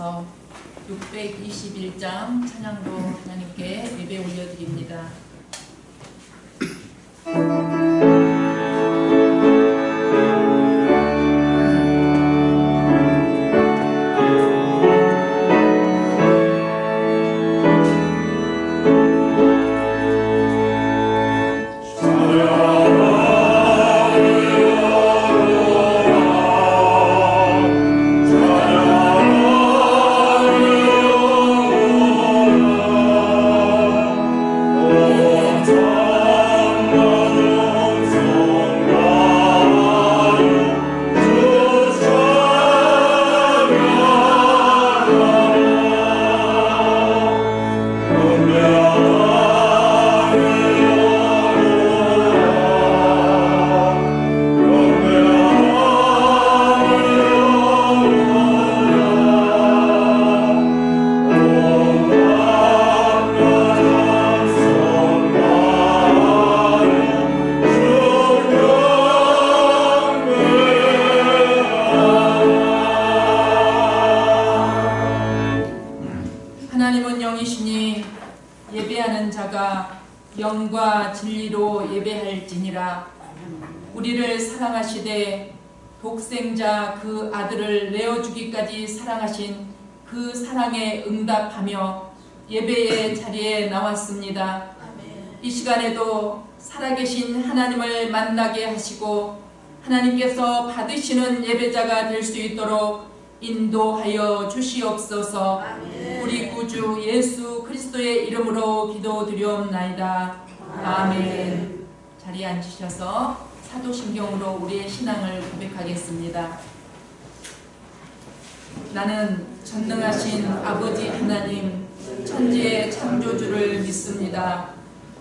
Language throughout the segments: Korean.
앞서서 621장 찬양도 하나님께 예배 올려드립니다. 하나님은 영이시니 예배하는 자가 영과 진리로 예배할지니라. 우리를 사랑하시되 독생자 그 아들을 내어주기까지 사랑하신 그 사랑에 응답하며 예배의 자리에 나왔습니다. 이 시간에도 살아계신 하나님을 만나게 하시고 하나님께서 받으시는 예배자가 될 수 있도록 인도하여 주시옵소서. 우리 구주 예수 그리스도의 이름으로 기도드리옵나이다. 아멘. 자리에 앉으셔서 사도신경으로 우리의 신앙을 고백하겠습니다. 나는 전능하신 아버지 하나님 천지의 창조주를 믿습니다.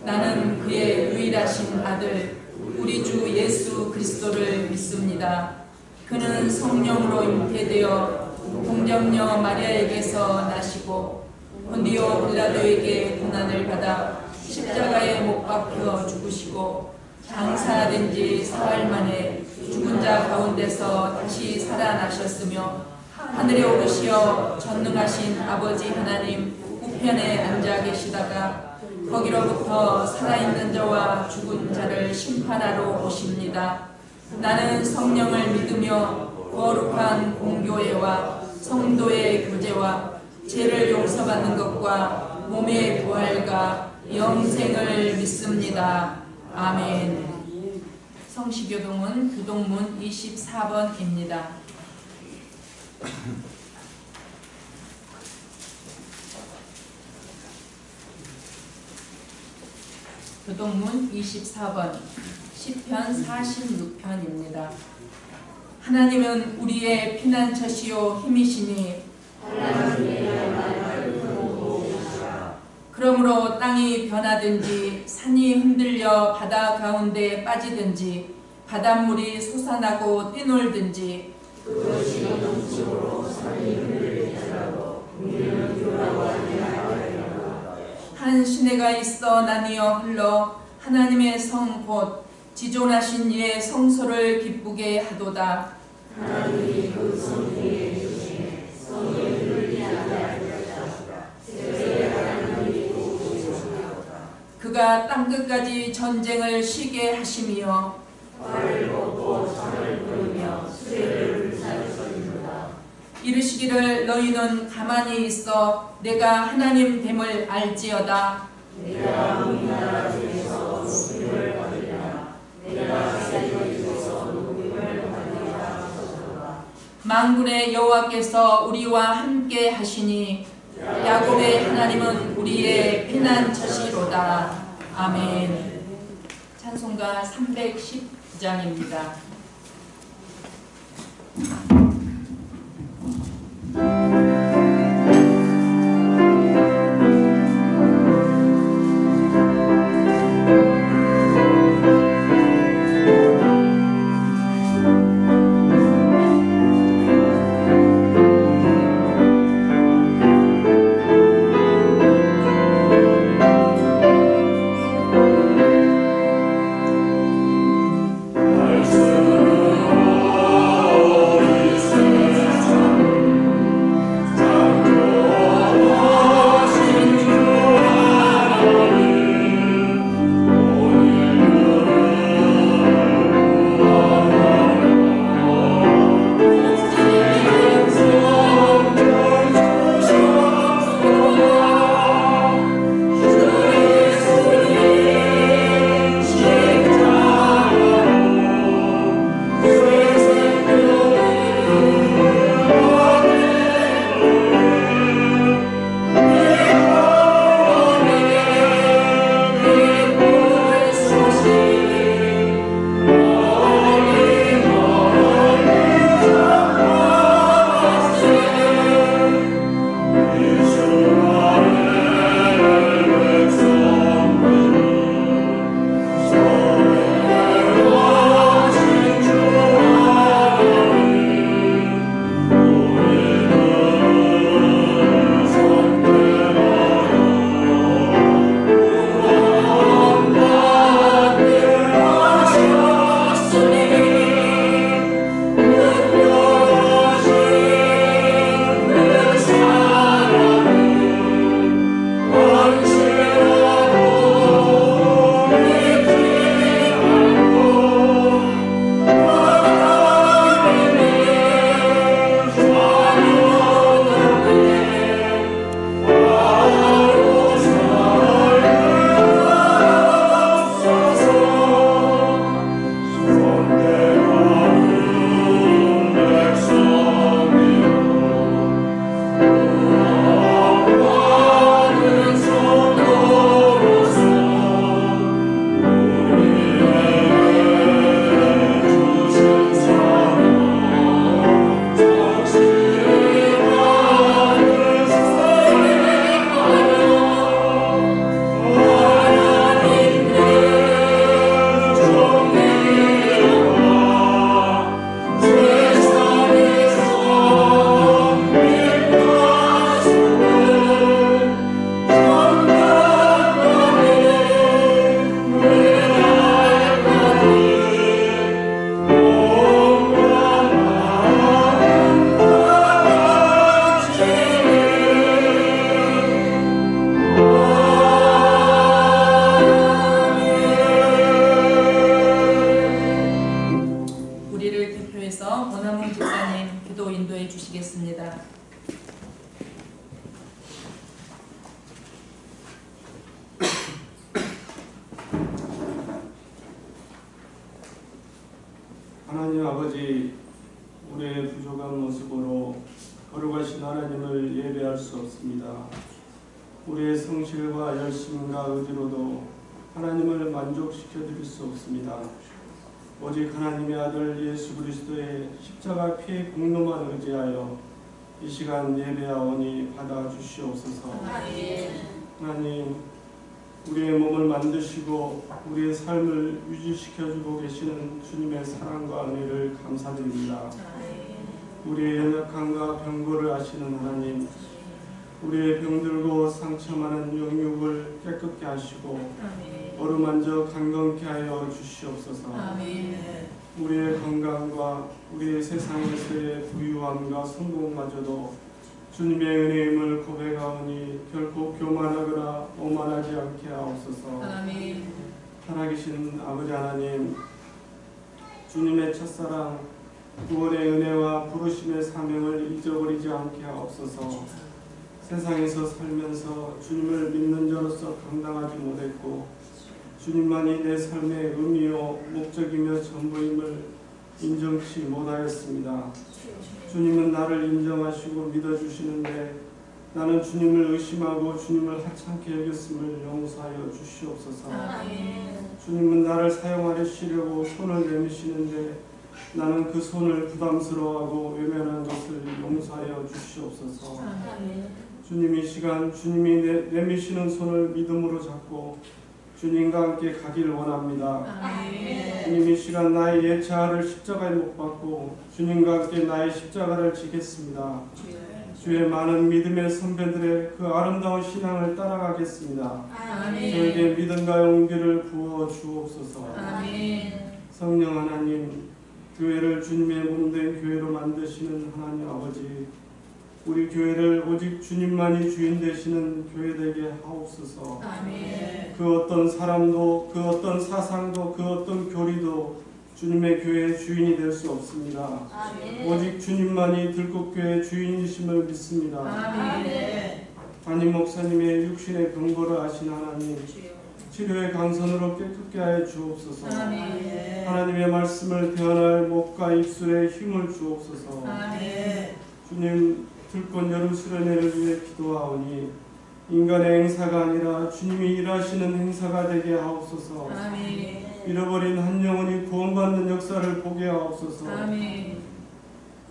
나는 그의 유일하신 아들 우리 주 예수 그리스도를 믿습니다. 그는 성령으로 잉태되어 동정녀 마리아에게서 나시고 본디오 빌라도에게 고난을 받아 십자가에 못 박혀 죽으시고 장사된 지 사흘 만에 죽은 자 가운데서 다시 살아나셨으며 하늘에 오르시어 전능하신 아버지 하나님 우편에 앉아 계시다가 거기로부터 살아있는 자와 죽은 자를 심판하러 오십니다. 나는 성령을 믿으며 거룩한 공교회와 성도의 교제와 죄를 용서받는 것과 몸의 부활과 영생을 믿습니다. 아멘. 성시교동은 교동문 24번입니다. 교동문 24번 시편 46편입니다. 하나님은 우리의 피난처시요 힘이시니 그러므로 땅이 변하든지 산이 흔들려 바다 가운데 빠지든지 바닷물이 솟아나고 뛰놀든지 그것이 영적으로 산이 흔들릴지라도 우리는 두려워하리라. 한 시내가 있어 나뉘어 흘러 하나님의 성 곧 지존하신 이의 성소를 기쁘게 하도다. 하나님이 그 성 위에 주시네 성이 흔들리지 않게 하셨다. 세상에 하나님이 도우시옵소서. 그가 땅끝까지 전쟁을 쉬게 하시며 활을 걷고 창을 부르며 수레를 불사르시리로다. 이르시기를 너희는 가만히 있어 내가 하나님 됨을 알지어다. 내가 우리나라 중에서 높임을 받으리라. 내가 세계 중에서 높임을 받으리라. 만군의 여호와께서 우리와 함께 하시니 야곱의 하나님은 우리의 피난처시로다. 아멘. 찬송가 310장입니다. 하나님 아버지, 우리의 부족한 모습으로 거룩하신 하나님을 예배할 수 없습니다. 우리의 성실과 열심과 의지로도 하나님을 만족시켜 드릴 수 없습니다. 오직 하나님의 아들 예수 그리스도의 십자가 피의 공로만 의지하여 이 시간 예배하오니 받아주시옵소서. 하나님, 우리의 몸을 만드시고 우리의 삶을 유지시켜주고 계시는 주님의 사랑과 은혜를 감사드립니다. 우리의 연약함과 병고를 아시는 하나님, 우리의 병들고 상처 많은 영육을 깨끗게 하시고 어루만져 강건케 하여 주시옵소서. 우리의 건강과 우리의 세상에서의 부유함과 성공마저도 주님의 은혜임을 고백하오니 결코 교만하거나 오만하지 않게 하옵소서. 살아계신 아버지 하나님, 주님의 첫사랑 구원의 은혜와 부르심의 사명을 잊어버리지 않게 하옵소서. 세상에서 살면서 주님을 믿는 자로서 감당하지 못했고 주님만이 내 삶의 의미요 목적이며 전부임을 인정치 못하였습니다. 주님은 나를 인정하시고 믿어주시는데 나는 주님을 의심하고 주님을 하찮게 여겼음을 용서하여 주시옵소서. 주님은 나를 사용하시려고 손을 내미시는데 나는 그 손을 부담스러워하고 외면한 것을 용서하여 주시옵소서. 주님, 이 시간 주님이 내미시는 손을 믿음으로 잡고 주님과 함께 가기를 원합니다. 주님, 이 시간 나의 옛 자아를 십자가에 못 박고 주님과 함께 나의 십자가를 지겠습니다. 주의 많은 믿음의 선배들의 그 아름다운 신앙을 따라가겠습니다. 저에게 믿음과 용기를 부어 주옵소서. 성령 하나님, 교회를 주님의 몸된 교회로 만드시는 하나님 아버지, 우리 교회를 오직 주님만이 주인 되시는 교회 되게 하옵소서. 그 어떤 사람도, 그 어떤 사상도, 그 어떤 교리도 주님의 교회의 주인이 될 수 없습니다. 오직 주님만이 들꽃교회의 주인이심을 믿습니다. 담임 목사님의 육신의 병고를 아신 하나님, 치료의 강선으로 깨끗게 하여 주옵소서. 하나님의 말씀을 대언할 목과 입술에 힘을 주옵소서. 주님, 들꽃 여름 수련회를 위해 기도하오니 인간의 행사가 아니라 주님이 일하시는 행사가 되게 하옵소서. 잃어버린 한 영혼이 구원받는 역사를 보게 하옵소서.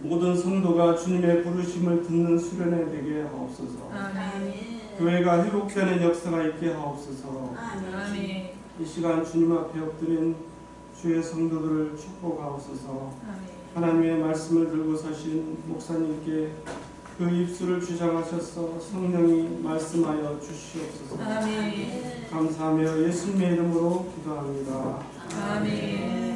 모든 성도가 주님의 부르심을 듣는 수련회 되게 하옵소서. 교회가 회복되는 역사가 있게 하옵소서. 이 시간 주님 앞에 엎드린 주의 성도들을 축복하옵소서. 하나님의 말씀을 들고 서신 목사님께 그 입술을 주장하셔서 성령이 말씀하여 주시옵소서. 감사하며 예수님의 이름으로 기도합니다. 아멘.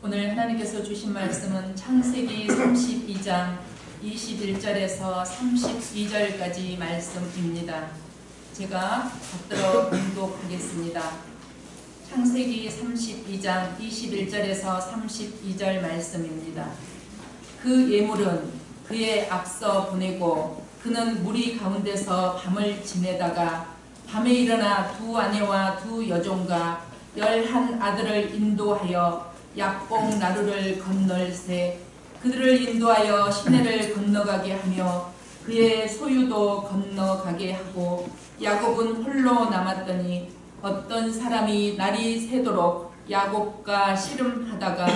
오늘 하나님께서 주신 말씀은 창세기 32장 21절에서 32절까지 말씀입니다. 제가 받들어 봉독하겠습니다. 창세기 32장 21절에서 32절 말씀입니다. 그 예물은 그의 앞서 보내고 그는 무리 가운데서 밤을 지내다가 밤에 일어나 두 아내와 두 여종과 11 아들을 인도하여 약봉 나루를 건널세 그들을 인도하여 시내를 건너가게 하며 그의 소유도 건너가게 하고 야곱은 홀로 남았더니 어떤 사람이 날이 새도록 야곱과 씨름하다가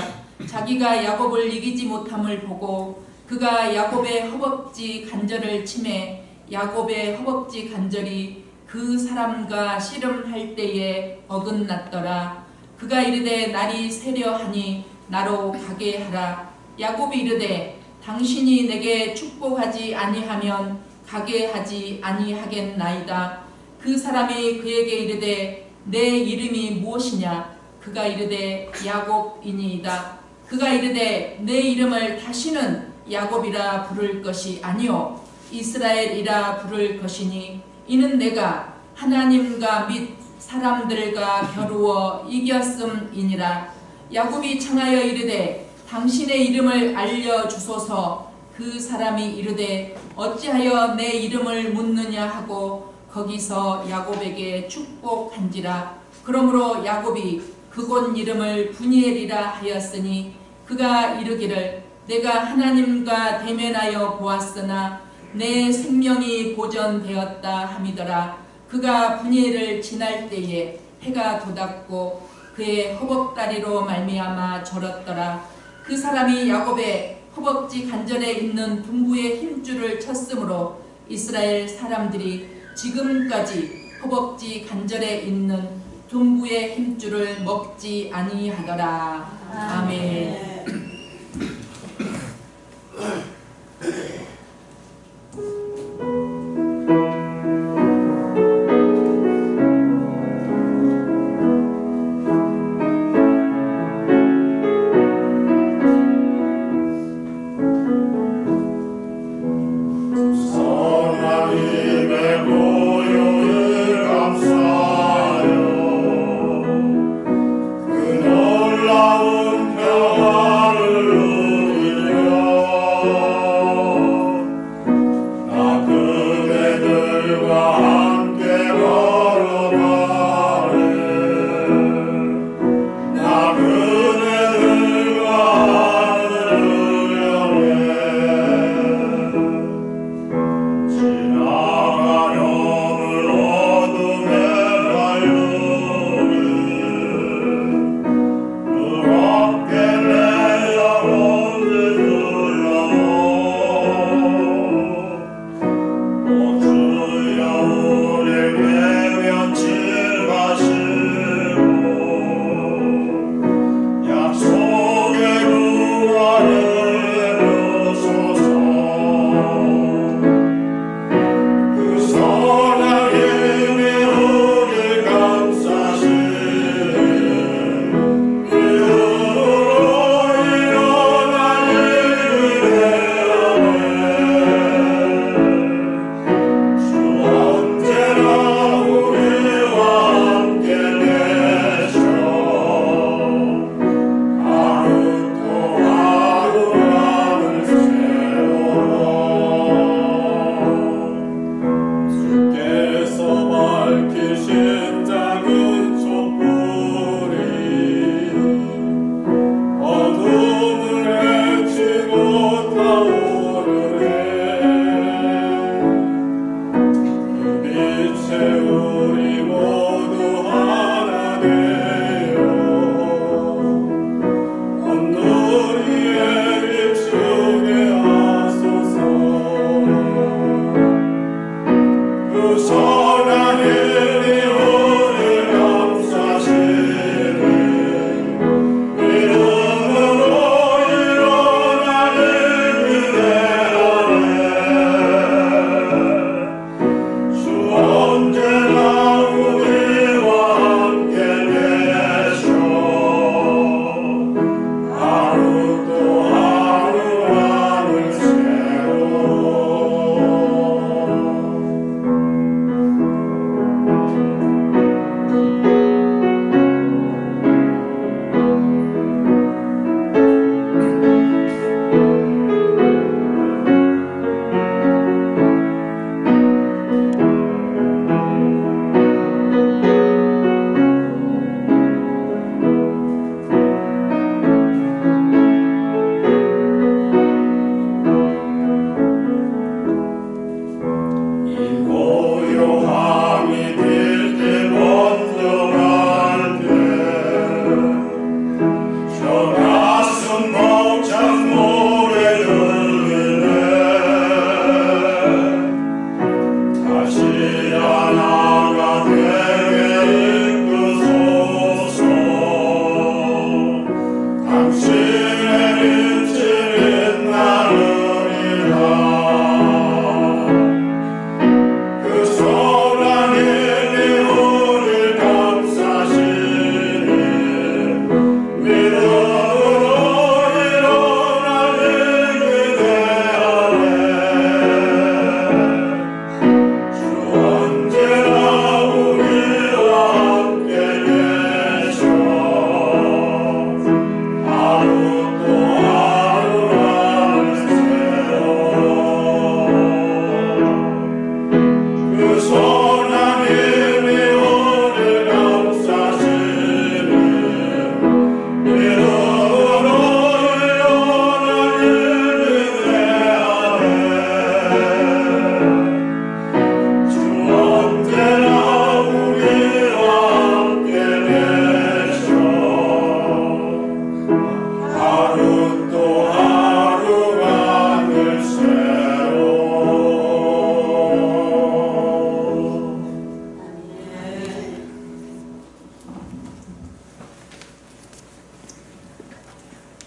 자기가 야곱을 이기지 못함을 보고 그가 야곱의 허벅지 관절을 치매 야곱의 허벅지 관절이 그 사람과 씨름할 때에 어긋났더라. 그가 이르되 날이 새려하니 나로 가게 하라. 야곱이 이르되 당신이 내게 축복하지 아니하면 가게 하지 아니하겠나이다. 그 사람이 그에게 이르되 내 이름이 무엇이냐? 그가 이르되 야곱이니이다. 그가 이르되 내 이름을 다시는 야곱이라 부를 것이 아니요 이스라엘이라 부를 것이니 이는 내가 하나님과 및 사람들과 겨루어 이겼음이니라. 야곱이 청하여 이르되 당신의 이름을 알려주소서. 그 사람이 이르되 어찌하여 내 이름을 묻느냐 하고 거기서 야곱에게 축복한지라. 그러므로 야곱이 그곳 이름을 브니엘이라 하였으니 그가 이르기를 내가 하나님과 대면하여 보았으나 내 생명이 보전되었다 함이더라. 그가 브니엘을 지날 때에 해가 돋았고 그의 허벅다리로 말미암아 절었더라. 그 사람이 야곱의 허벅지 간절에 있는 둔부의 힘줄을 쳤으므로 이스라엘 사람들이 지금까지 허벅지 간절에 있는 둔부의 힘줄을 먹지 아니하더라. 아멘. 놀라운 평화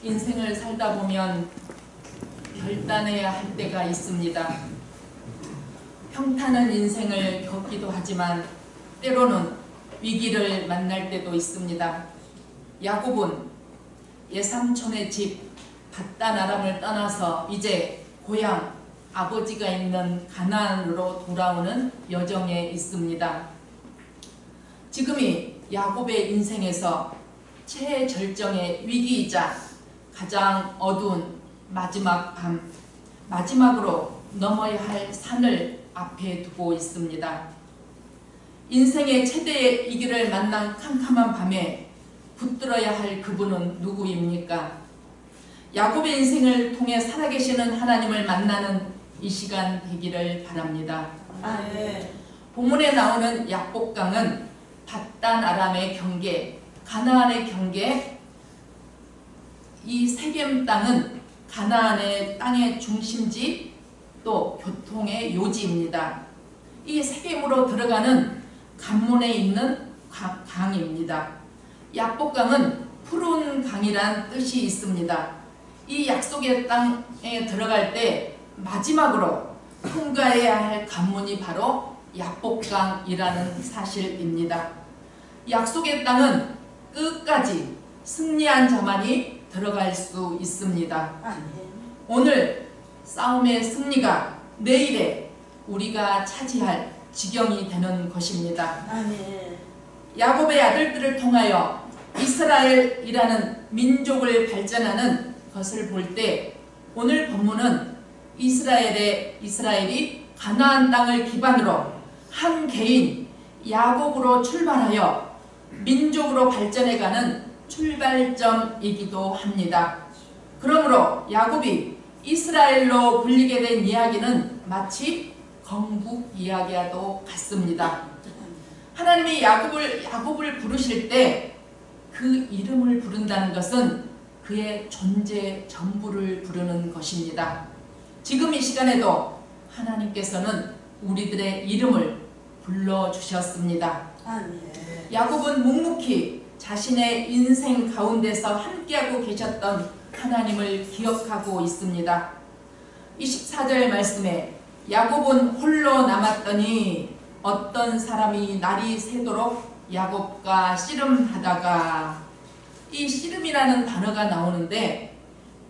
인생을 살다 보면 결단해야 할 때가 있습니다. 평탄한 인생을 겪기도 하지만 때로는 위기를 만날 때도 있습니다. 야곱은 예삼촌의 집 밧단 아람을 떠나서 이제 고향 아버지가 있는 가나안으로 돌아오는 여정에 있습니다. 지금이 야곱의 인생에서 최절정의 위기이자 가장 어두운 마지막 밤, 마지막으로 넘어야 할 산을 앞에 두고 있습니다. 인생의 최대의 위기를 만난 캄캄한 밤에 붙들어야 할 그분은 누구입니까? 야곱의 인생을 통해 살아계시는 하나님을 만나는 이 시간 되기를 바랍니다. 본문에 나오는 약복강은 밧단 아람의 경계, 가나안의 경계, 이 세겜 땅은 가나안의 땅의 중심지 또 교통의 요지입니다. 이 세겜으로 들어가는 관문에 있는 강입니다. 약복강은 푸른 강이란 뜻이 있습니다. 이 약속의 땅에 들어갈 때 마지막으로 통과해야 할 관문이 바로 약복강이라는 사실입니다. 약속의 땅은 끝까지 승리한 자만이 들어갈 수 있습니다. 오늘 싸움의 승리가 내일에 우리가 차지할 지경이 되는 것입니다. 야곱의 아들들을 통하여 이스라엘이라는 민족을 발전하는 것을 볼 때 오늘 본문은 이스라엘이 가나안 땅을 기반으로 한 개인 야곱으로 출발하여 민족으로 발전해가는 출발점이기도 합니다. 그러므로 야곱이 이스라엘로 불리게 된 이야기는 마치 건국 이야기와도 같습니다. 하나님이 야곱을 부르실 때 그 이름을 부른다는 것은 그의 존재 전부를 부르는 것입니다. 지금 이 시간에도 하나님께서는 우리들의 이름을 불러주셨습니다. 야곱은 묵묵히 자신의 인생 가운데서 함께하고 계셨던 하나님을 기억하고 있습니다. 24절 말씀에 야곱은 홀로 남았더니 어떤 사람이 날이 새도록 야곱과 씨름하다가, 이 씨름이라는 단어가 나오는데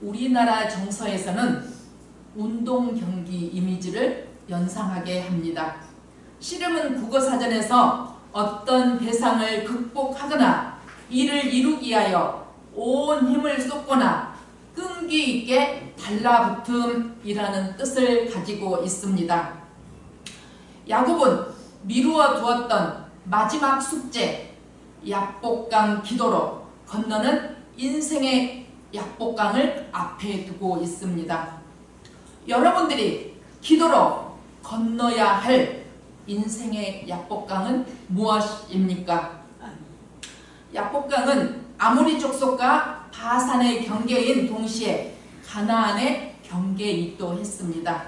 우리나라 정서에서는 운동 경기 이미지를 연상하게 합니다. 씨름은 국어사전에서 어떤 대상을 극복하거나 이를 이루기 위하여 온 힘을 쏟거나 끈기 있게 달라붙음이라는 뜻을 가지고 있습니다. 야곱은 미루어 두었던 마지막 숙제, 약복강 기도로 건너는 인생의 약복강을 앞에 두고 있습니다. 여러분들이 기도로 건너야 할 인생의 약복강은 무엇입니까? 약복강은 아모리 족속과 바산의 경계인 동시에 가나안의 경계이기도 했습니다.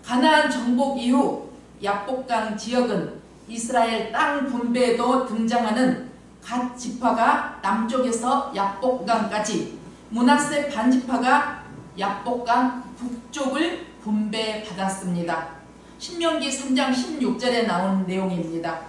가나안 정복 이후 약복강 지역은 이스라엘 땅 분배에도 등장하는 갓 지파가 남쪽에서 약복강까지 므낫세 반지파가 야복강 북쪽을 분배받았습니다. 신명기 3장 16절에 나온 내용입니다.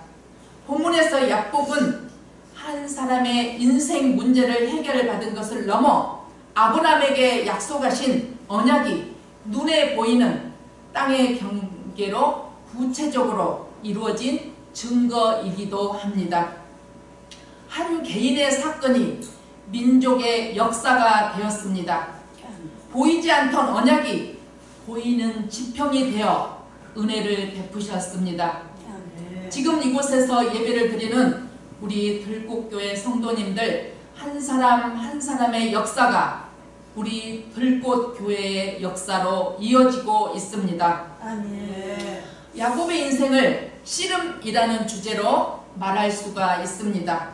본문에서 야복은 한 사람의 인생 문제를 해결받은 것을 넘어 아브라함에게 약속하신 언약이 눈에 보이는 땅의 경계로 구체적으로 이루어진 증거이기도 합니다. 한 개인의 사건이 민족의 역사가 되었습니다. 보이지 않던 언약이 보이는 지평이 되어 은혜를 베푸셨습니다. 지금 이곳에서 예배를 드리는 우리 들꽃교회 성도님들 한 사람 한 사람의 역사가 우리 들꽃교회의 역사로 이어지고 있습니다. 아멘. 야곱의 인생을 씨름이라는 주제로 말할 수가 있습니다.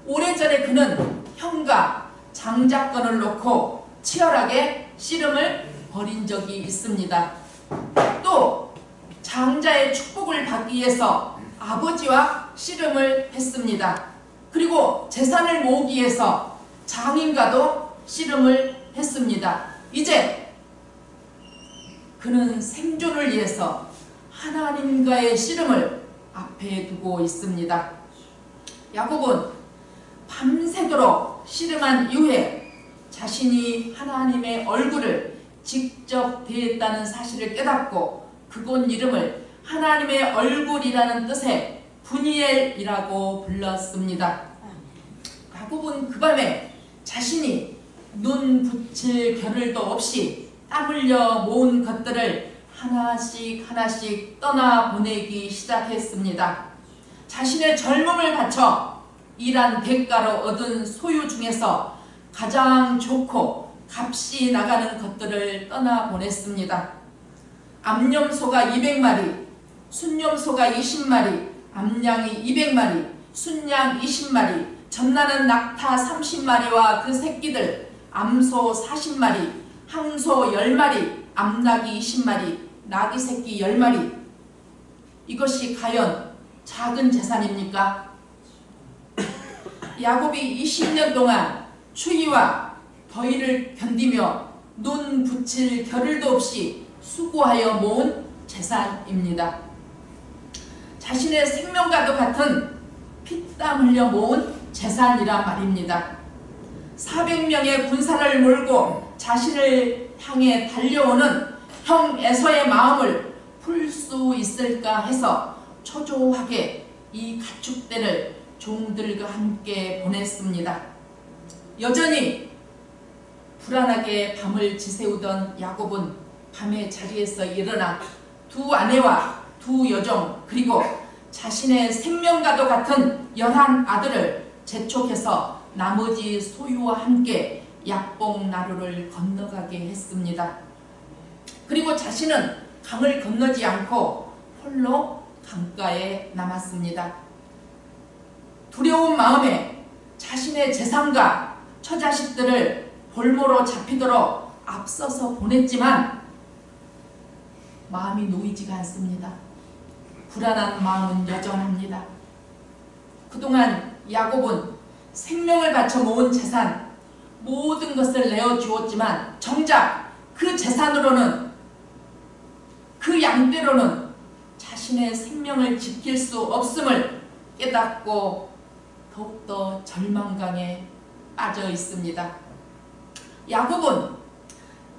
오래전에 그는 형과 장자권을 놓고 치열하게 씨름을 벌인 적이 있습니다. 또 장자의 축복을 받기 위해서 아버지와 씨름을 했습니다. 그리고 재산을 모으기 위해서 장인과도 씨름을 했습니다. 이제 그는 생존을 위해서 하나님과의 씨름을 앞에 두고 있습니다. 야곱은 밤새도록 씨름한 이후에 자신이 하나님의 얼굴을 직접 대했다는 사실을 깨닫고 그곳 이름을 하나님의 얼굴이라는 뜻의 분이엘이라고 불렀습니다. 야곱은 그 밤에 자신이 눈 붙일 겨를도 없이 땀 흘려 모은 것들을 하나씩 하나씩 떠나보내기 시작했습니다. 자신의 젊음을 바쳐 일한 대가로 얻은 소유 중에서 가장 좋고 값이 나가는 것들을 떠나보냈습니다. 암염소가 200마리, 순염소가 20마리, 암양이 200마리, 순양 20마리, 젖나는 낙타 30마리와 그 새끼들, 암소 40마리, 항소 10마리, 암낙이 20마리, 낙이 새끼 10마리. 이것이 과연 작은 재산입니까? 야곱이 20년 동안 추위와 더위를 견디며 눈 붙일 겨를도 없이 수고하여 모은 재산입니다. 자신의 생명과도 같은 피땀 흘려 모은 재산이란 말입니다. 400명의 군사를 몰고 자신을 향해 달려오는 형 에서의 마음을 풀 수 있을까 해서 초조하게 이 가축대를 종들과 함께 보냈습니다. 여전히 불안하게 밤을 지새우던 야곱은 밤에 자리에서 일어나 두 아내와 두 여종 그리고 자신의 생명과도 같은 11아들을 재촉해서 나머지 소유와 함께 약봉나루를 건너가게 했습니다. 그리고 자신은 강을 건너지 않고 홀로 강가에 남았습니다. 두려운 마음에 자신의 재산과 처자식들을 볼모로 잡히도록 앞서서 보냈지만 마음이 놓이지가 않습니다. 불안한 마음은 여전합니다. 그동안 야곱은 생명을 바쳐 모은 재산 모든 것을 내어주었지만 정작 그 재산으로는 그 양떼로는 자신의 생명을 지킬 수 없음을 깨닫고 더욱더 절망감에 빠져 있습니다. 야곱은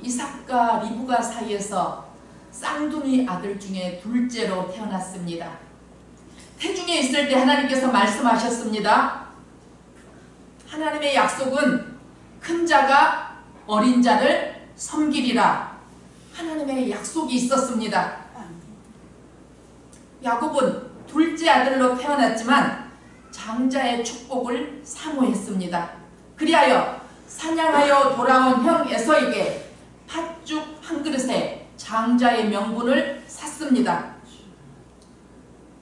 이삭과 리브가 사이에서 쌍둥이 아들 중에 둘째로 태어났습니다. 태중에 있을 때 하나님께서 말씀하셨습니다. 하나님의 약속은 큰 자가 어린 자를 섬기리라. 하나님의 약속이 있었습니다. 야곱은 둘째 아들로 태어났지만 장자의 축복을 사모했습니다. 그리하여 사냥하여 돌아온 형 에서에게 팥죽 한 그릇에 장자의 명분을 샀습니다.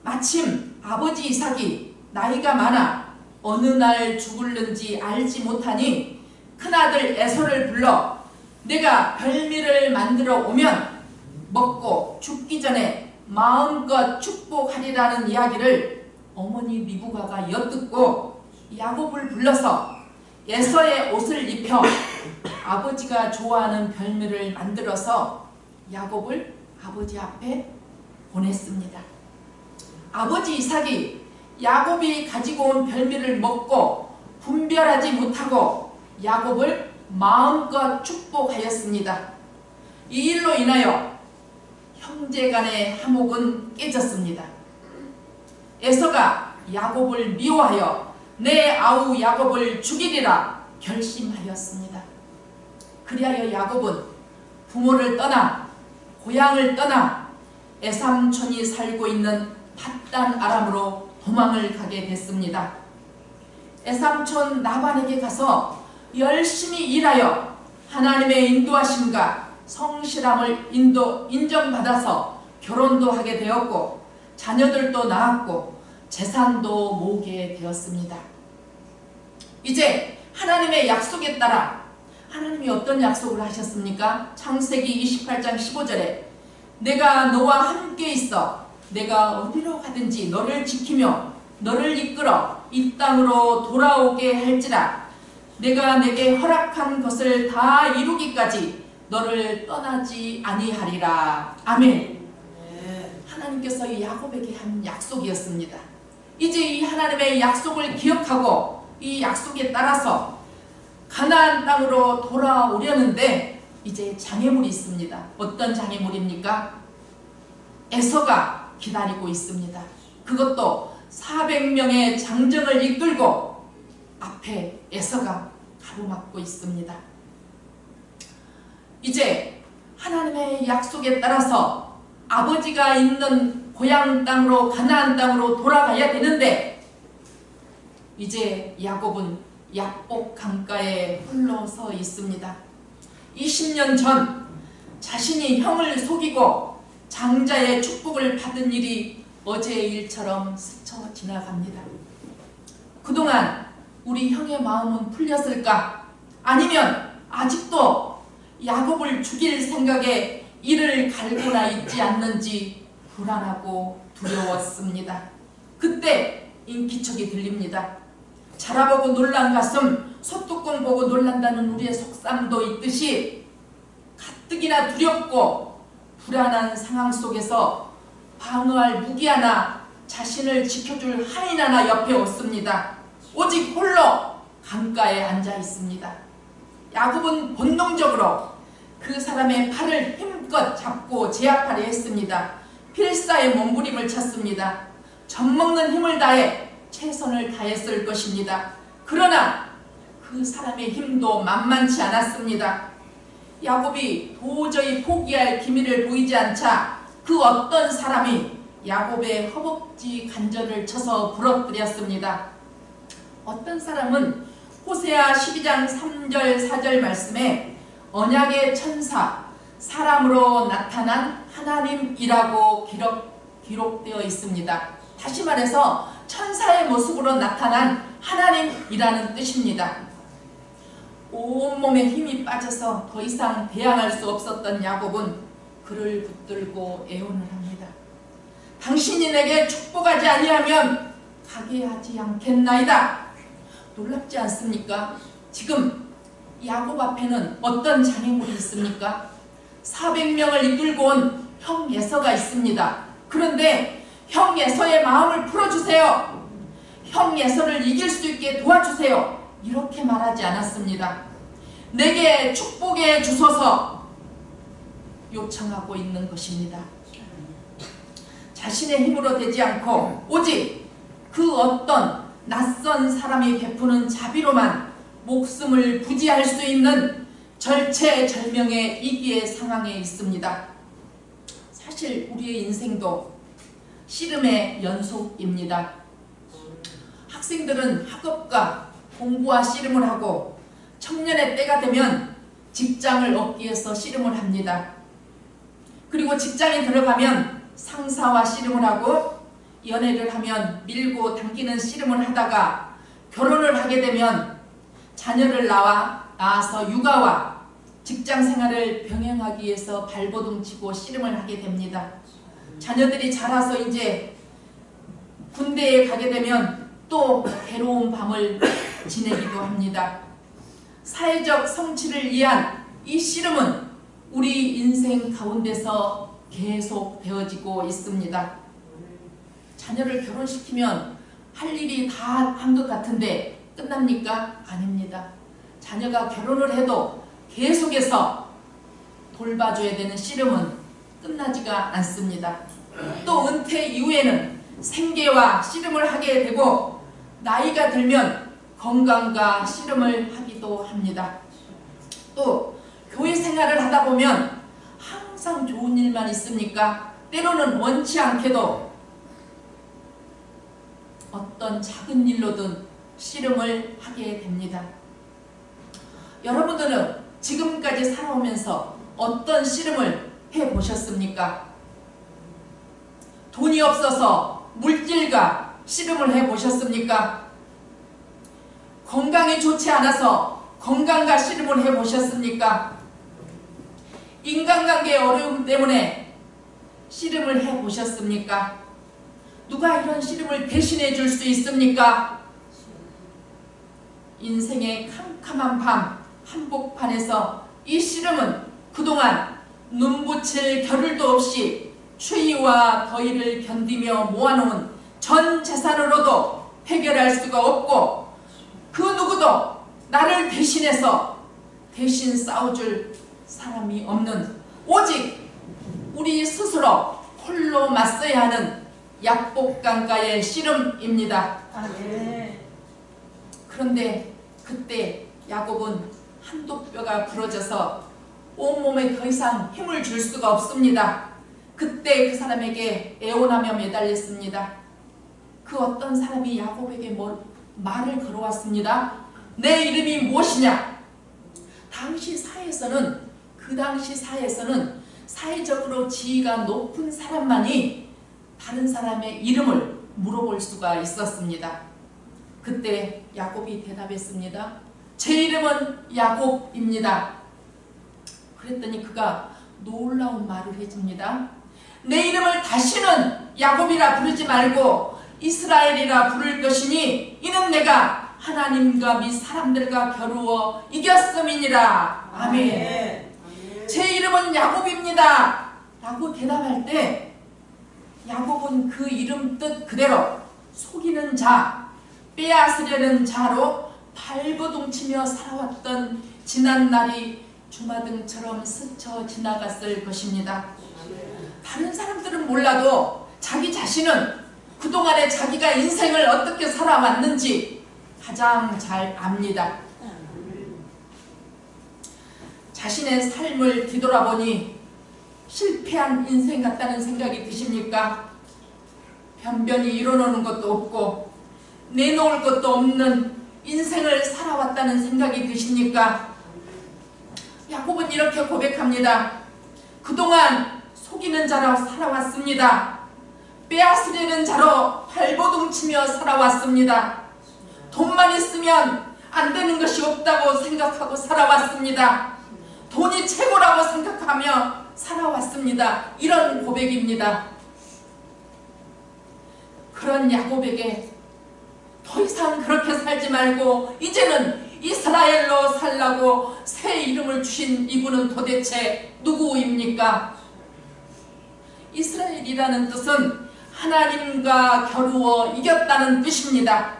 마침 아버지 이삭이 나이가 많아 어느 날 죽을는지 알지 못하니 큰아들 에서를 불러 내가 별미를 만들어 오면 먹고 죽기 전에 마음껏 축복하리라는 이야기를 어머니 리브가가 엿듣고 야곱을 불러서 에서의 옷을 입혀 아버지가 좋아하는 별미를 만들어서 야곱을 아버지 앞에 보냈습니다. 아버지 이삭이 야곱이 가지고 온 별미를 먹고 분별하지 못하고 야곱을 마음껏 축복하였습니다. 이 일로 인하여 형제간의 화목은 깨졌습니다. 에서가 야곱을 미워하여 내 아우 야곱을 죽이리라 결심하였습니다. 그리하여 야곱은 부모를 떠나 고향을 떠나 에삼촌이 살고 있는 밧단 아람으로 도망을 가게 됐습니다. 에삼촌 라반에게 가서 열심히 일하여 하나님의 인도하심과 성실함을 인정받아서 결혼도 하게 되었고 자녀들도 낳았고 재산도 모으게 되었습니다. 이제 하나님의 약속에 따라 하나님이 어떤 약속을 하셨습니까? 창세기 28장 15절에 내가 너와 함께 있어 내가 어디로 가든지 너를 지키며 너를 이끌어 이 땅으로 돌아오게 할지라 내가 내게 허락한 것을 다 이루기까지 너를 떠나지 아니하리라. 아멘. 하나님께서 이 야곱에게 한 약속이었습니다. 이제 이 하나님의 약속을 기억하고 이 약속에 따라서 가나안 땅으로 돌아오려는데 이제 장애물이 있습니다. 어떤 장애물입니까? 에서가 기다리고 있습니다. 그것도 400명의 장정을 이끌고 앞에 에서가 가로막고 있습니다. 이제 하나님의 약속에 따라서 아버지가 있는 고향 땅으로 가나안 땅으로 돌아가야 되는데 이제 야곱은 약복 강가에 홀로 서 있습니다. 20년 전 자신이 형을 속이고 장자의 축복을 받은 일이 어제의 일처럼 스쳐 지나갑니다. 그동안 우리 형의 마음은 풀렸을까? 아니면 아직도 야곱을 죽일 생각에 이를 갈고나 있지 않는지 불안하고 두려웠습니다. 그때 인기척이 들립니다. 자라보고 놀란 가슴 소뚜껑 보고 놀란다는 우리의 속담도 있듯이 가뜩이나 두렵고 불안한 상황 속에서 방어할 무기 하나, 자신을 지켜줄 하인 하나 옆에 없습니다. 오직 홀로 강가에 앉아 있습니다. 야곱은 본능적으로 그 사람의 팔을 힘껏 잡고 제압하려 했습니다. 필사의 몸부림을 쳤습니다. 젖먹는 힘을 다해 최선을 다했을 것입니다. 그러나 그 사람의 힘도 만만치 않았습니다. 야곱이 도저히 포기할 기미를 보이지 않자 그 어떤 사람이 야곱의 허벅지 관절을 쳐서 부러뜨렸습니다. 어떤 사람은 호세아 12장 3절 4절 말씀에 언약의 천사, 사람으로 나타난 하나님이라고 기록되어 있습니다. 다시 말해서 천사의 모습으로 나타난 하나님이라는 뜻입니다. 온몸에 힘이 빠져서 더 이상 대항할 수 없었던 야곱은 그를 붙들고 애원을 합니다. 당신이 내게 축복하지 아니하면 가게 하지 않겠나이다. 놀랍지 않습니까? 지금 야곱 앞에는 어떤 장애물이 있습니까? 400명을 이끌고 온 형 에서가 있습니다. 그런데 형 에서의 마음을 풀어주세요. 형 에서를 이길 수 있게 도와주세요. 이렇게 말하지 않았습니다. 내게 축복해 주소서 요청하고 있는 것입니다. 자신의 힘으로 되지 않고 오직 그 어떤 낯선 사람이 베푸는 자비로만 목숨을 부지할 수 있는 절체절명의 위기의 상황에 있습니다. 사실 우리의 인생도 씨름의 연속입니다. 학생들은 학업과 공부와 씨름을 하고 청년의 때가 되면 직장을 얻기 위해서 씨름을 합니다. 그리고 직장에 들어가면 상사와 씨름을 하고 연애를 하면 밀고 당기는 씨름을 하다가 결혼을 하게 되면 자녀를 낳아서 육아와 직장 생활을 병행하기 위해서 발버둥 치고 씨름을 하게 됩니다. 자녀들이 자라서 이제 군대에 가게 되면 또 괴로운 밤을 지내기도 합니다. 사회적 성취를 위한 이 씨름은 우리 인생 가운데서 계속 되어지고 있습니다. 자녀를 결혼시키면 할 일이 다 한 것 같은데 끝납니까? 아닙니다. 자녀가 결혼을 해도 계속해서 돌봐줘야 되는 씨름은 끝나지가 않습니다. 또 은퇴 이후에는 생계와 씨름을 하게 되고 나이가 들면 건강과 씨름을 하기도 합니다. 또 교회 생활을 하다 보면 항상 좋은 일만 있습니까? 때로는 원치 않게도 어떤 작은 일로든 씨름을 하게 됩니다. 여러분들은 지금까지 살아오면서 어떤 씨름을 해보셨습니까? 돈이 없어서 물질과 씨름을 해보셨습니까? 건강이 좋지 않아서 건강과 씨름을 해보셨습니까? 인간관계의 어려움 때문에 씨름을 해보셨습니까? 누가 이런 씨름을 대신해 줄 수 있습니까? 인생의 캄캄한 밤 한복판에서 이 씨름은 그동안 눈붙일 겨를도 없이 추위와 더위를 견디며 모아놓은 전 재산으로도 해결할 수가 없고 그 누구도 나를 대신해서 대신 싸워줄 사람이 없는 오직 우리 스스로 홀로 맞서야 하는 약복강가의 씨름입니다. 그런데 그때 야곱은 한도 뼈가 부러져서 온몸에 더 이상 힘을 줄 수가 없습니다. 그때 그 사람에게 애원하며 매달렸습니다. 그 어떤 사람이 야곱에게 말을 걸어왔습니다. 내 이름이 무엇이냐? 그 당시 사회에서는 사회적으로 지위가 높은 사람만이 다른 사람의 이름을 물어볼 수가 있었습니다. 그때 야곱이 대답했습니다. 제 이름은 야곱입니다. 그랬더니 그가 놀라운 말을 해줍니다. 내 이름을 다시는 야곱이라 부르지 말고 이스라엘이라 부를 것이니 이는 내가 하나님과 및 사람들과 겨루어 이겼음이니라. 아멘. 제 이름은 야곱입니다 라고 대답할 때 야곱은 그 이름 뜻 그대로 속이는 자, 빼앗으려는 자로 발버둥치며 살아왔던 지난 날이 주마등처럼 스쳐 지나갔을 것입니다. 다른 사람들은 몰라도 자기 자신은 그동안에 자기가 인생을 어떻게 살아왔는지 가장 잘 압니다. 자신의 삶을 뒤돌아보니 실패한 인생 같다는 생각이 드십니까? 변변히 이뤄놓는 것도 없고 내놓을 것도 없는 인생을 살아왔다는 생각이 드십니까? 야곱은 이렇게 고백합니다. 그동안 속이는 자로 살아왔습니다. 빼앗으려는 자로 발버둥치며 살아왔습니다. 돈만 있으면 안 되는 것이 없다고 생각하고 살아왔습니다. 돈이 최고라고 생각하며 살아왔습니다. 이런 고백입니다. 그런 야곱에게 더 이상 그렇게 살지 말고 이제는 이스라엘로 살라고 새 이름을 주신 이분은 도대체 누구입니까? 이스라엘이라는 뜻은 하나님과 겨루어 이겼다는 뜻입니다.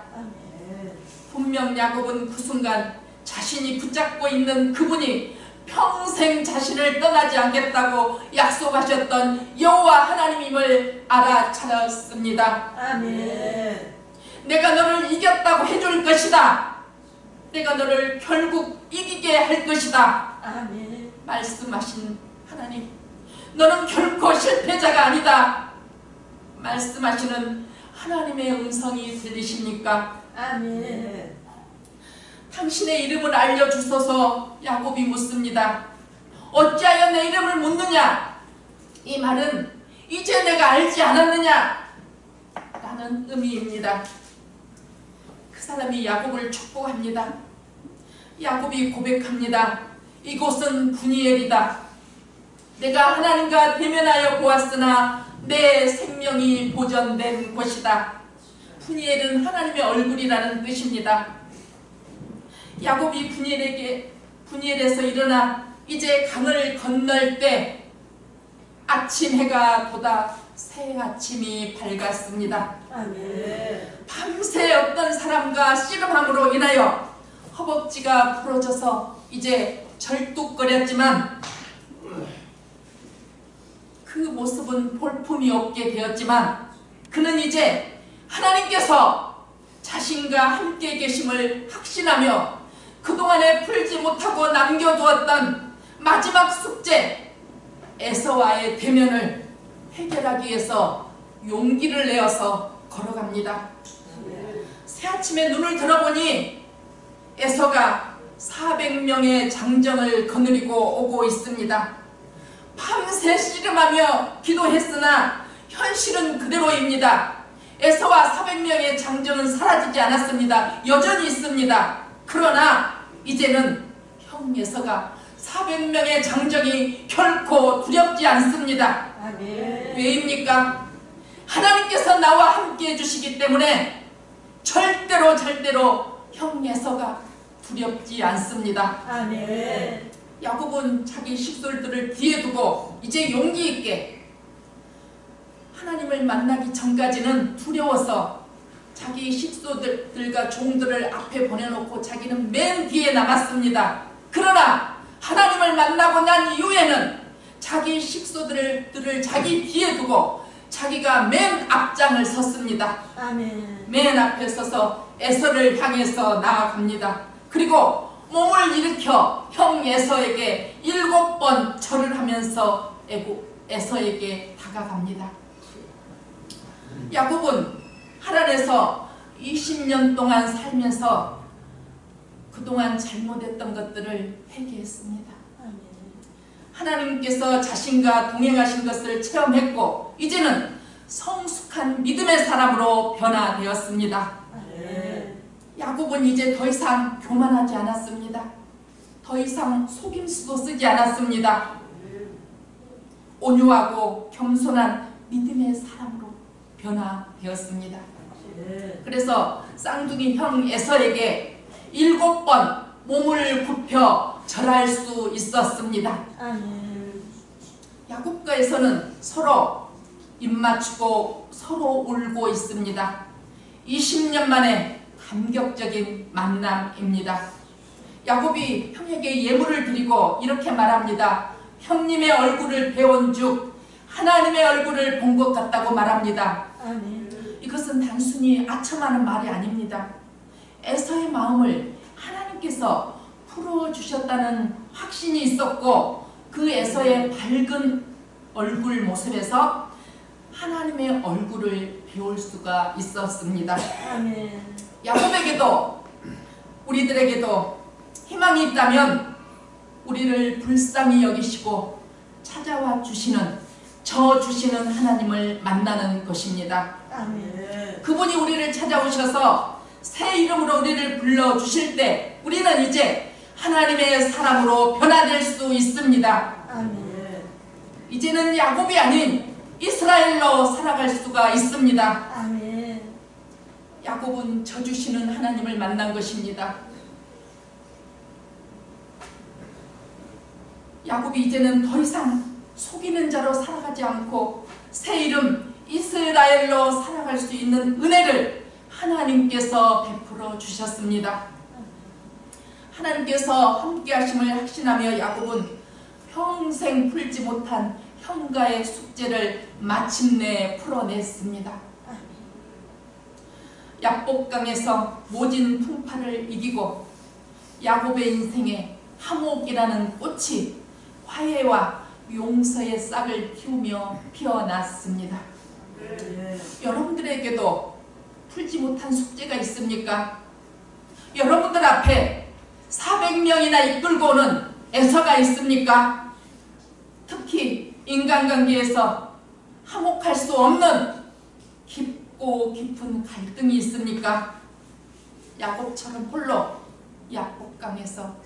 분명 야곱은 그 순간 자신이 붙잡고 있는 그분이 평생 자신을 떠나지 않겠다고 약속하셨던 여호와 하나님임을 알아차렸습니다. 아멘. 내가 너를 이겼다고 해줄 것이다. 내가 너를 결국 이기게 할 것이다. 아멘. 말씀하신 하나님, 너는 결코 실패자가 아니다. 말씀하시는 하나님의 음성이 들리십니까? 아멘. 당신의 이름을 알려주소서. 야곱이 묻습니다. 어찌하여 내 이름을 묻느냐? 이 말은 이제 내가 알지 않았느냐? 라는 의미입니다. 그 사람이 야곱을 축복합니다. 야곱이 고백합니다. 이곳은 분이엘이다. 내가 하나님과 대면하여 보았으나 내 생명이 보존된 곳이다. 분이엘은 하나님의 얼굴이라는 뜻입니다. 야곱이 분이엘에서 일어나 이제 강을 건널 때 아침 해가 돋아 새 아침이 밝았습니다. 아멘. 밤새 어떤 사람과 씨름함으로 인하여 허벅지가 부러져서 이제 절뚝거렸지만 그 모습은 볼품이 없게 되었지만 그는 이제 하나님께서 자신과 함께 계심을 확신하며 그동안에 풀지 못하고 남겨두었던 마지막 숙제 에서와의 대면을 해결하기 위해서 용기를 내어서 걸어갑니다. 새아침에 눈을 들어보니 에서가 400명의 장정을 거느리고 오고 있습니다. 밤새 씨름하며 기도했으나 현실은 그대로입니다. 에서와 400명의 장정은 사라지지 않았습니다. 여전히 있습니다. 그러나 이제는 형 에서가 400명의 장정이 결코 두렵지 않습니다. 아멘. 왜입니까? 하나님께서 나와 함께 해주시기 때문에 절대로 형 에서가 두렵지 않습니다. 아멘. 야곱은 자기 식솔들을 뒤에 두고 이제 용기 있게 하나님을 만나기 전까지는 두려워서 자기 식솔들과 종들을 앞에 보내놓고 자기는 맨 뒤에 남았습니다. 그러나 하나님을 만나고 난 이후에는 자기 식솔들을 자기 뒤에 두고 자기가 맨 앞장을 섰습니다. 아멘. 맨 앞에 서서 에서를 향해서 나아갑니다. 그리고 몸을 일으켜 형 에서에게 7번 절을 하면서 에서에게 다가갑니다. 야곱은 하란에서 20년 동안 살면서 그동안 잘못했던 것들을 회개했습니다. 아멘. 하나님께서 자신과 동행하신 것을 체험했고 이제는 성숙한 믿음의 사람으로 변화되었습니다. 아멘. 야곱은 이제 더 이상 교만하지 않았습니다. 더 이상 속임수도 쓰지 않았습니다. 온유하고 겸손한 믿음의 사람으로 변화되었습니다. 그래서 쌍둥이 형 에서에게 7번 몸을 굽혀 절할 수 있었습니다. 아멘. 야곱과 에서는 서로 입맞추고 서로 울고 있습니다. 20년 만에 감격적인 만남입니다. 야곱이 형에게 예물을 드리고 이렇게 말합니다. 형님의 얼굴을 배운 즉 하나님의 얼굴을 본 것 같다고 말합니다. 아멘. 이것은 단순히 아첨하는 말이 아닙니다. 에서의 마음을 하나님께서 풀어주셨다는 확신이 있었고 그 에서의 밝은 얼굴 모습에서 하나님의 얼굴을 배울 수가 있었습니다. 아멘. 야곱에게도 우리들에게도 희망이 있다면 우리를 불쌍히 여기시고 찾아와 주시는 주시는 하나님을 만나는 것입니다. 아멘. 그분이 우리를 찾아오셔서 새 이름으로 우리를 불러주실 때 우리는 이제 하나님의 사람으로 변화될 수 있습니다. 아멘. 이제는 야곱이 아닌 이스라엘로 살아갈 수가 있습니다. 아멘. 야곱은 져주시는 하나님을 만난 것입니다. 야곱이 이제는 더 이상 속이는 자로 살아가지 않고 새 이름 이스라엘로 살아갈 수 있는 은혜를 하나님께서 베풀어 주셨습니다. 하나님께서 함께 하심을 확신하며 야곱은 평생 풀지 못한 형과의 숙제를 마침내 풀어냈습니다. 야복강에서 모진 풍파를 이기고 야곱의 인생에 화목이라는 꽃이 화해와 용서의 싹을 틔우며 피어났습니다. 여러분들에게도 풀지 못한 숙제가 있습니까? 여러분들 앞에 400명이나 이끌고 오는 에서가 있습니까? 특히 인간관계에서 화목할 수 없는 깊고 깊은 갈등이 있습니까? 야곱처럼 홀로 야복강에서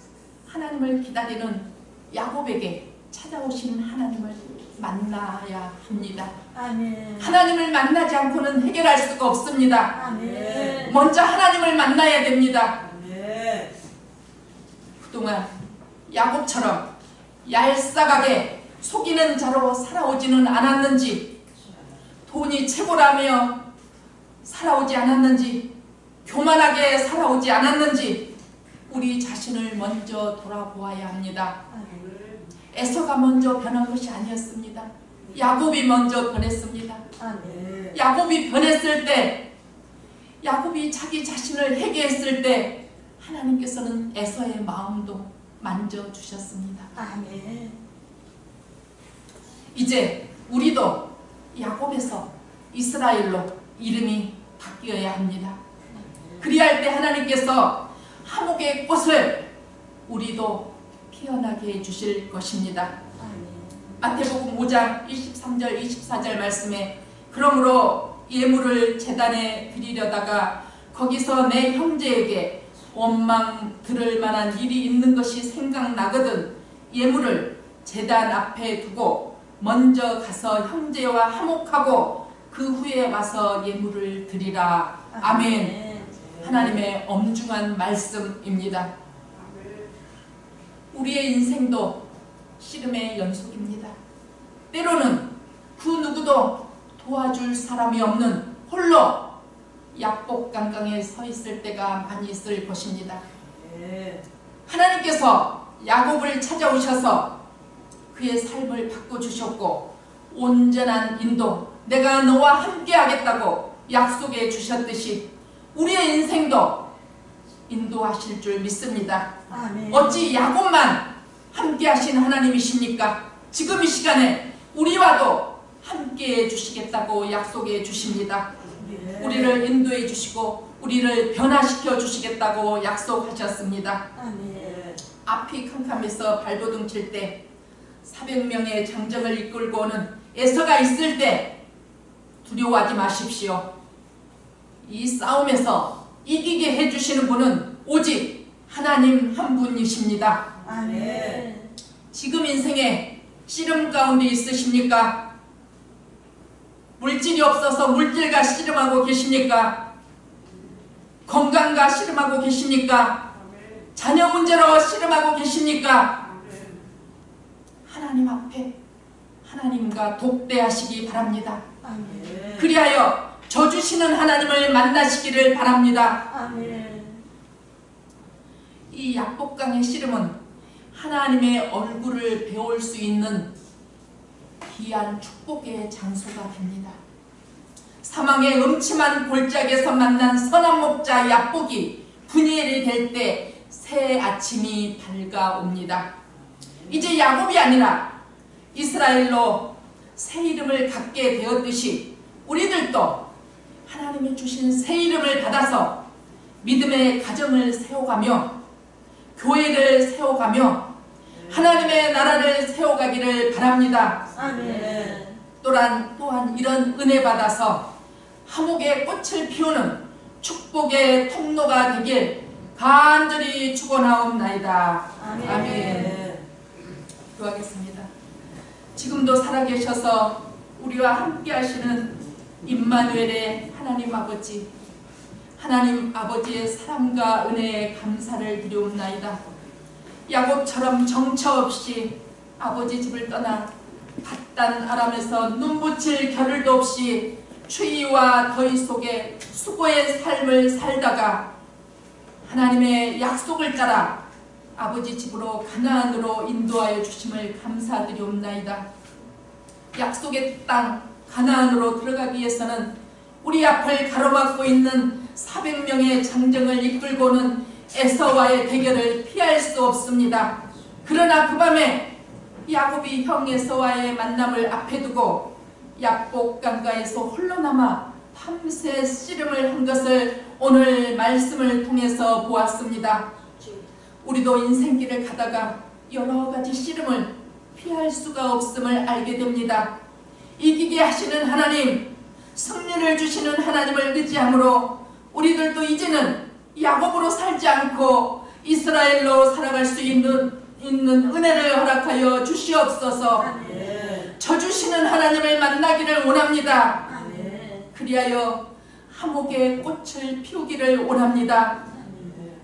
하나님을 기다리는 야곱에게 찾아오시는 하나님을 만나야 합니다. 아멘. 하나님을 만나지 않고는 해결할 수가 없습니다. 아멘. 먼저 하나님을 만나야 됩니다. 아멘. 그동안 야곱처럼 얄쌍하게 속이는 자로 살아오지는 않았는지, 돈이 최고라며 살아오지 않았는지, 교만하게 살아오지 않았는지 우리 자신을 먼저 돌아보아야 합니다. 에서가 먼저 변한 것이 아니었습니다. 야곱이 먼저 변했습니다. 야곱이 변했을 때, 야곱이 자기 자신을 회개했을 때 하나님께서는 에서의 마음도 만져주셨습니다. 이제 우리도 야곱에서 이스라엘로 이름이 바뀌어야 합니다. 그리할 때 하나님께서 하목의 꽃을 우리도 피어나게 해주실 것입니다. 마태복음 5장 23절 24절 말씀에 그러므로 예물을 제단에 드리려다가 거기서 내 형제에게 원망 들을 만한 일이 있는 것이 생각나거든 예물을 제단 앞에 두고 먼저 가서 형제와 화목하고 그 후에 와서 예물을 드리라. 아멘. 하나님의 엄중한 말씀입니다. 우리의 인생도 씨름의 연속입니다. 때로는 그 누구도 도와줄 사람이 없는 홀로 약복강강에 서 있을 때가 많이 있을 것입니다. 하나님께서 야곱을 찾아오셔서 그의 삶을 바꿔주셨고 온전한 인도, 내가 너와 함께 하겠다고 약속해 주셨듯이 우리의 인생도 인도하실 줄 믿습니다. 어찌 야곱만 함께 하신 하나님이십니까? 지금 이 시간에 우리와도 함께 해주시겠다고 약속해 주십니다. 우리를 인도해 주시고 우리를 변화시켜 주시겠다고 약속하셨습니다. 앞이 캄캄해서 발버둥 칠 때 400명의 장정을 이끌고 오는 에서가 있을 때 두려워하지 마십시오. 이 싸움에서 이기게 해주시는 분은 오직 하나님 한 분이십니다. 지금 인생에 씨름 가운데 있으십니까? 물질이 없어서 물질과 씨름하고 계십니까? 건강과 씨름하고 계십니까? 자녀 문제로 씨름하고 계십니까? 하나님 앞에 하나님과 독대하시기 바랍니다. 그리하여 져주시는 하나님을 만나시기를 바랍니다. 이 약복강의 씨름은 하나님의 얼굴을 배울 수 있는 귀한 축복의 장소가 됩니다. 사망의 음침한 골짜기에서 만난 선한 목자 약복이 분이엘이 될 때 새 아침이 밝아옵니다. 이제 야곱이 아니라 이스라엘로 새 이름을 갖게 되었듯이 우리들도 하나님이 주신 새 이름을 받아서 믿음의 가정을 세워가며 교회를 세워가며 하나님의 나라를 세워가기를 바랍니다. 또한 이런 은혜 받아서 화목의 꽃을 피우는 축복의 통로가 되길 간절히 축원하옵나이다. 아멘. 기도하겠습니다. 지금도 살아계셔서 우리와 함께 하시는 임마누엘의 하나님 아버지, 하나님 아버지의 사랑과 은혜에 감사를 드리옵나이다. 야곱처럼 정처 없이 아버지 집을 떠나 갓단 아람에서 눈붙일 겨를도 없이 추위와 더위 속에 수고의 삶을 살다가 하나님의 약속을 따라 아버지 집으로 가나안으로 인도하여 주심을 감사드리옵나이다. 약속의 땅 가나안으로 들어가기 위해서는 우리 앞을 가로막고 있는 400명의 장정을 이끌고는 에서와의 대결을 피할 수 없습니다. 그러나 그 밤에 야곱이 형 에서와의 만남을 앞에 두고 약복강가에서 홀로 남아 밤새 씨름을 한 것을 오늘 말씀을 통해서 보았습니다. 우리도 인생길을 가다가 여러 가지 씨름을 피할 수가 없음을 알게 됩니다. 이기게 하시는 하나님, 승리를 주시는 하나님을 의지함으로 우리들도 이제는 야곱으로 살지 않고 이스라엘로 살아갈 수 있는 은혜를 허락하여 주시옵소서. 져주시는 하나님을 만나기를 원합니다. 그리하여 화목의 꽃을 피우기를 원합니다.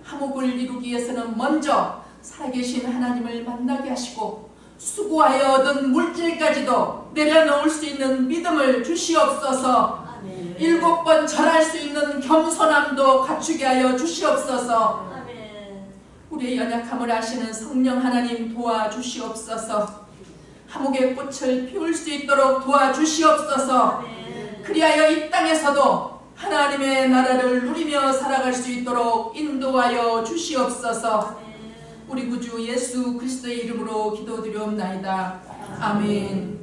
화목을 이루기 위해서는 먼저 살아계신 하나님을 만나게 하시고 수고하여 얻은 물질까지도 내려놓을 수 있는 믿음을 주시옵소서. 아멘. 7번 절할 수 있는 겸손함도 갖추게 하여 주시옵소서. 아멘. 우리의 연약함을 아시는 성령 하나님 도와주시옵소서. 화목의 꽃을 피울 수 있도록 도와주시옵소서. 아멘. 그리하여 이 땅에서도 하나님의 나라를 누리며 살아갈 수 있도록 인도하여 주시옵소서. 아멘. 우리 구주 예수 그리스도의 이름으로 기도드리옵나이다. 아멘.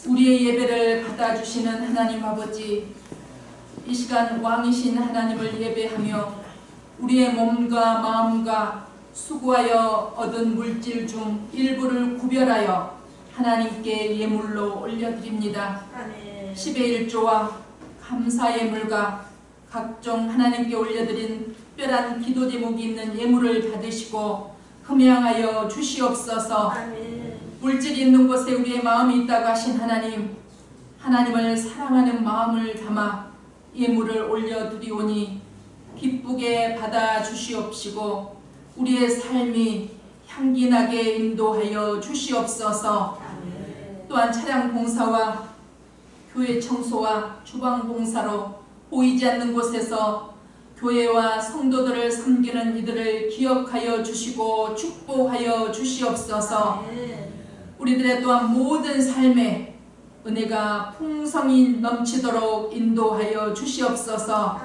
우리의 예배를 받아주시는 하나님 아버지, 이 시간 왕이신 하나님을 예배하며 우리의 몸과 마음과 수고하여 얻은 물질 중 일부를 구별하여 하나님께 예물로 올려드립니다. 아멘. 10의 1조와 감사 예물과 각종 하나님께 올려드린 특별한 기도 제목이 있는 예물을 받으시고 흠양하여 주시옵소서. 아멘. 물질이 있는 곳에 우리의 마음이 있다고 하신 하나님, 하나님을 사랑하는 마음을 담아 예물을 올려드리오니 기쁘게 받아 주시옵시고 우리의 삶이 향기나게 인도하여 주시옵소서. 또한 차량 봉사와 교회 청소와 주방 봉사로 보이지 않는 곳에서 교회와 성도들을 섬기는 이들을 기억하여 주시고 축복하여 주시옵소서. 우리들의 또한 모든 삶에 은혜가 풍성히 넘치도록 인도하여 주시옵소서.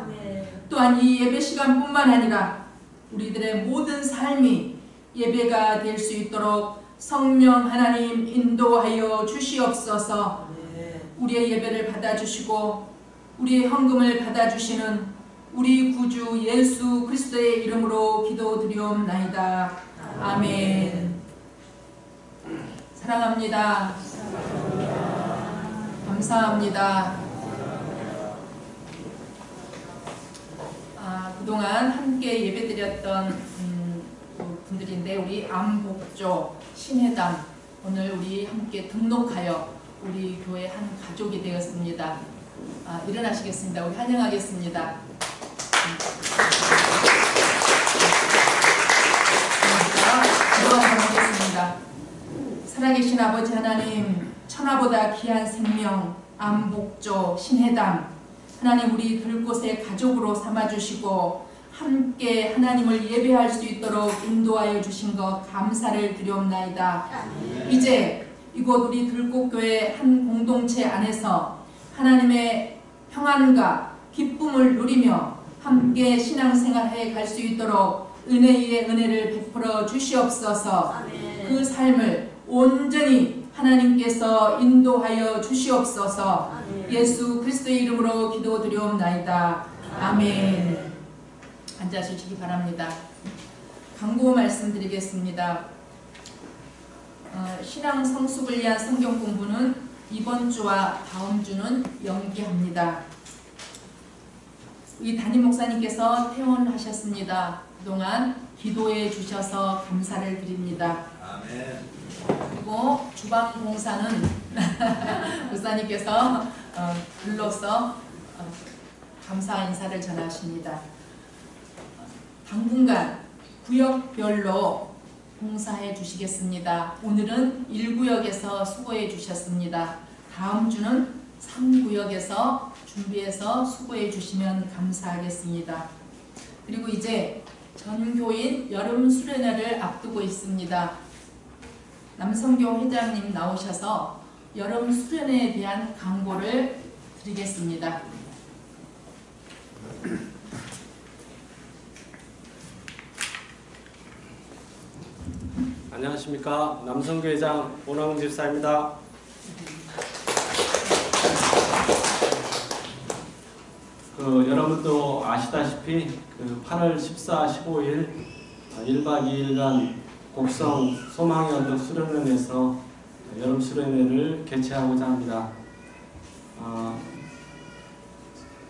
또한 이 예배 시간뿐만 아니라 우리들의 모든 삶이 예배가 될 수 있도록 성령 하나님 인도하여 주시옵소서. 우리의 예배를 받아주시고 우리의 헌금을 받아주시는 우리 구주 예수 그리스도의 이름으로 기도드리옵나이다. 아멘. 사랑합니다. 감사합니다. 그동안 함께 예배드렸던 분들인데 우리 암복조 신혜담 오늘 우리 함께 등록하여 우리 교회 한 가족이 되었습니다. 일어나시겠습니다. 우리 환영하겠습니다. 기도하겠습니다. 살아계신 아버지 하나님, 천하보다 귀한 생명 암복조 신혜담 하나님 우리 들곳에 가족으로 삼아주시고 함께 하나님을 예배할 수 있도록 인도하여 주신 것 감사를 드리옵나이다. 이제 이곳 우리 들꽃교회 한 공동체 안에서 하나님의 평안과 기쁨을 누리며 함께 신앙생활해 갈 수 있도록 은혜 위에 은혜를 베풀어 주시옵소서. 그 삶을 온전히 하나님께서 인도하여 주시옵소서. 예수 그리스도의 이름으로 기도드리옵나이다. 아멘. 앉아주시기 바랍니다. 광고 말씀드리겠습니다. 신앙 성숙을 위한 성경 공부는 이번 주와 다음 주는 연기합니다. 우리 담임 목사님께서 퇴원하셨습니다. 그동안 기도해 주셔서 감사를 드립니다. 아멘. 그리고 주방 봉사는 목사님께서 불러서 감사 인사를 전하십니다. 당분간 구역별로 봉사해 주시겠습니다. 오늘은 1구역에서 수고해 주셨습니다. 다음 주는 3구역에서 준비해서 수고해 주시면 감사하겠습니다. 그리고 이제 전교인 여름 수련회를 앞두고 있습니다. 남성교 회장님 나오셔서 여름 수련회에 대한 강고를 드리겠습니다. 안녕하십니까. 남성교회장 오나훈 집사입니다. 여러분도 아시다시피 8월 14, 15일 1박 2일간 곡성 소망의 언덕 수련회에서 여름 수련회를 개최하고자 합니다.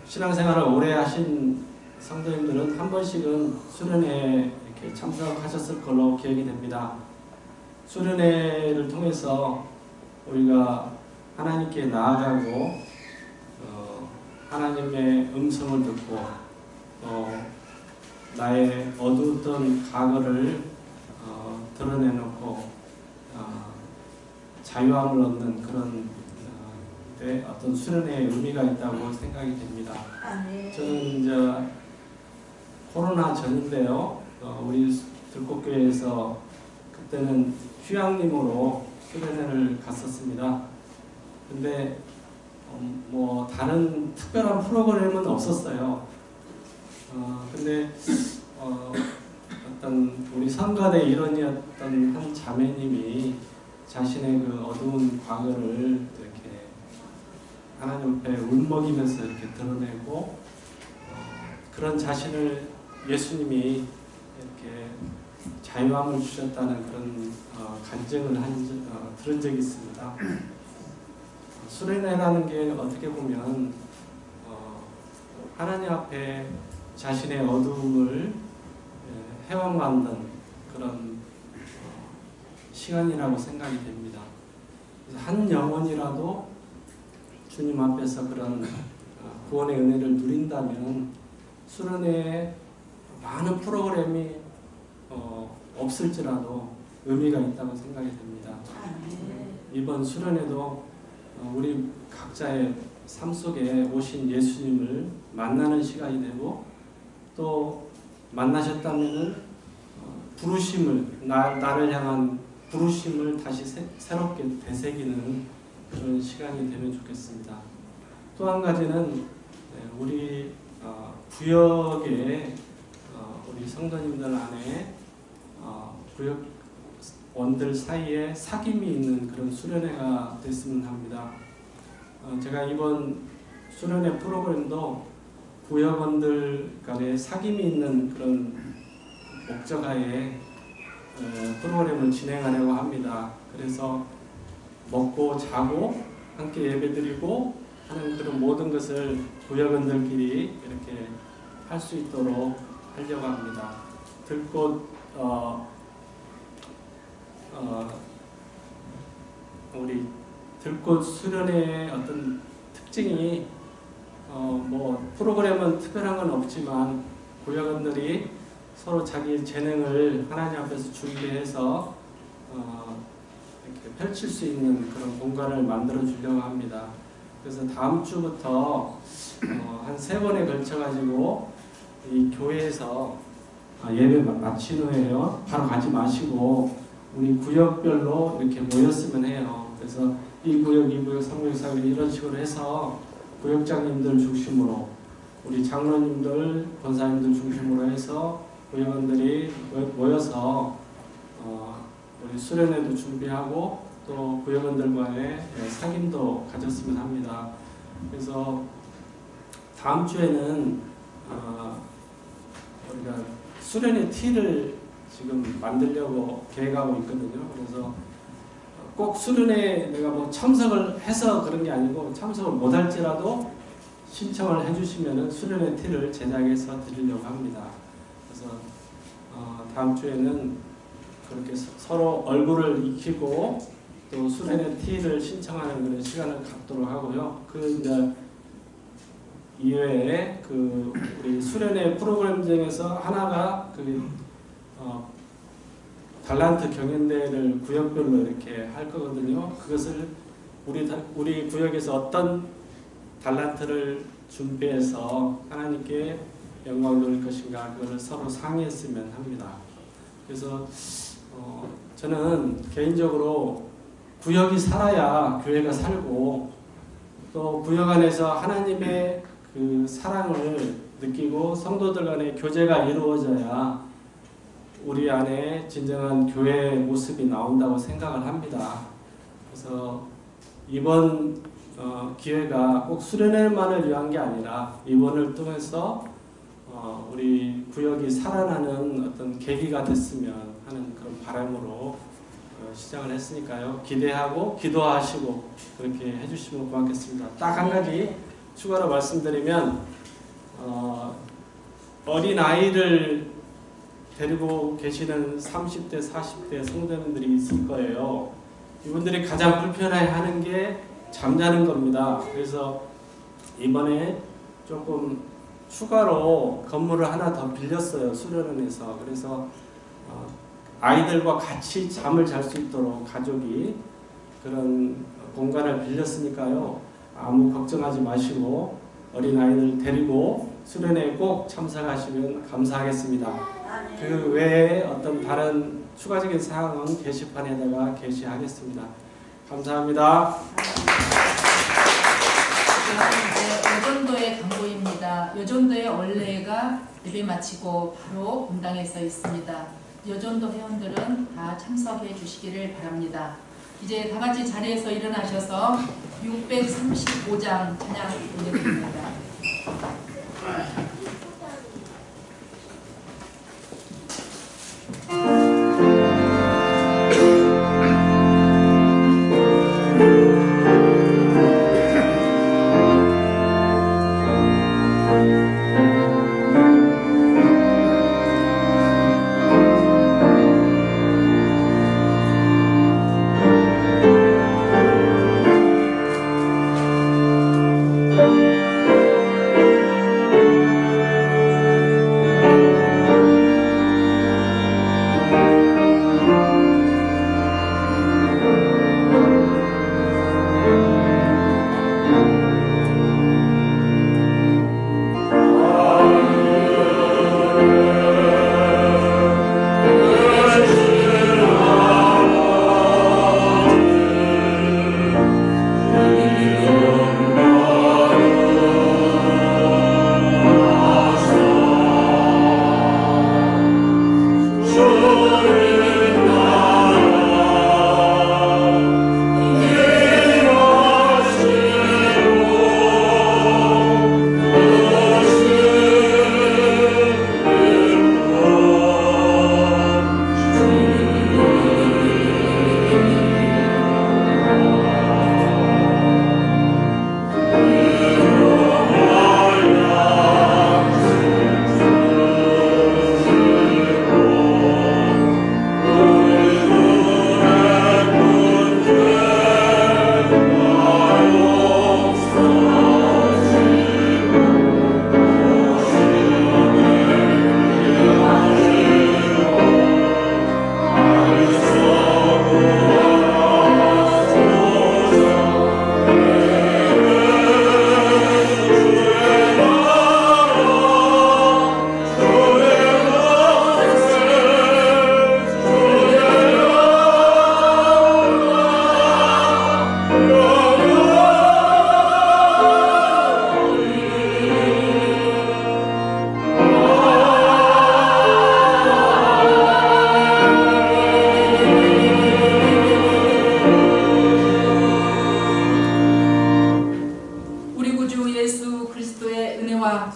신앙생활을 오래 하신 성도님들은 한 번씩은 수련회에 이렇게 참석하셨을 걸로 기억이 됩니다. 수련회를 통해서 우리가 하나님께 나아가고 하나님의 음성을 듣고 나의 어두웠던 과거를 드러내놓고 자유함을 얻는 그런 어떤 수련회의 의미가 있다고 생각이 됩니다. 저는 이제 코로나 전인데요. 우리 들꽃교회에서 그때는 휴양림으로 수련회를 갔었습니다. 근데 뭐 다른 특별한 프로그램은 없었어요. 근데 어떤 우리 성가대 일원이었던 한 자매님이 자신의 그 어두운 과거를 이렇게 하나님 앞에 울먹이면서 이렇게 드러내고 그런 자신을 예수님이 이렇게 자유함을 주셨다는 그런 간증을 들은 적이 있습니다. 수련회라는 게 어떻게 보면 하나님 앞에 자신의 어두움을 회방받는 그런 시간이라고 생각이 됩니다. 그래서 한 영혼이라도 주님 앞에서 그런 구원의 은혜를 누린다면 수련회에 많은 프로그램이 없을지라도 의미가 있다고 생각이 됩니다. 이번 수련회도 우리 각자의 삶 속에 오신 예수님을 만나는 시간이 되고 또 만나셨다면은 부르심을 나를 향한 부르심을 다시 새롭게 되새기는 그런 시간이 되면 좋겠습니다. 또 한 가지는 우리 구역에 우리 성도님들 안에 구역원들 사이에 사귐이 있는 그런 수련회가 됐으면 합니다. 제가 이번 수련회 프로그램도 구역원들 간에 사귐이 있는 그런 목적하에 프로그램을 진행하려고 합니다. 그래서 먹고 자고 함께 예배드리고 하는 그런 모든 것을 구역원들끼리 이렇게 할 수 있도록 하려고 합니다. 들꽃 우리 들꽃 수련회의 어떤 특징이 뭐 프로그램은 특별한 건 없지만 구역원들이 서로 자기 재능을 하나님 앞에서 준비해서 이렇게 펼칠 수 있는 그런 공간을 만들어 주려고 합니다. 그래서 다음 주부터 한 3번에 걸쳐 가지고 이 교회에서 예배 마친 후에요 바로 가지 마시고 우리 구역별로 이렇게 모였으면 해요. 그래서 이 구역, 이 구역, 3구역, 4구역 이런 식으로 해서 구역장님들 중심으로 우리 장로님들, 권사님들 중심으로 해서 구역원들이 모여서 우리 수련회도 준비하고 또 구역원들과의 사귐도 가졌으면 합니다. 그래서 다음 주에는 우리가 수련회 티를 지금 만들려고 계획하고 있거든요. 그래서 꼭 수련회에 내가 뭐 참석을 해서 그런 게 아니고 참석을 못할지라도 신청을 해주시면은 수련회 티를 제작해서 드리려고 합니다. 그래서 다음 주에는 그렇게 서로 얼굴을 익히고 또 수련회 티를 신청하는 그런 시간을 갖도록 하고요. 그 이제 이외에 그 우리 수련회 프로그램 중에서 하나가 그 달란트 경연대회를 구역별로 이렇게 할 거거든요. 그것을 우리 구역에서 어떤 달란트를 준비해서 하나님께 영광을 돌릴 것인가 그걸 서로 상의했으면 합니다. 그래서 저는 개인적으로 구역이 살아야 교회가 살고 또 구역 안에서 하나님의 그 사랑을 느끼고 성도들 간의 교제가 이루어져야 우리 안에 진정한 교회의 모습이 나온다고 생각을 합니다. 그래서 이번 기회가 꼭 수련회만을 위한 게 아니라 이번을 통해서 우리 구역이 살아나는 어떤 계기가 됐으면 하는 그런 바람으로 시작을 했으니까요. 기대하고 기도하시고 그렇게 해주시면 고맙겠습니다. 딱 한 가지 추가로 말씀드리면 어린아이를 데리고 계시는 30대, 40대 성도님들이 있을 거예요. 이분들이 가장 불편해하는 게 잠자는 겁니다. 그래서 이번에 조금 추가로 건물을 하나 더 빌렸어요. 수련원에서. 그래서 아이들과 같이 잠을 잘 수 있도록 가족이 그런 공간을 빌렸으니까요. 아무 걱정하지 마시고 어린아이들 데리고 수련회에 꼭 참석하시면 감사하겠습니다. 그 외에 어떤 다른 추가적인 사항은 게시판에다가 게시하겠습니다. 감사합니다. 이제 여전도의 광고입니다. 여전도의 원래가 예배 마치고 바로 본당에 서 있습니다. 여전도 회원들은 다 참석해 주시기를 바랍니다. 이제 다 같이 자리에서 일어나셔서 635장 찬양 올려드립니다. 은혜와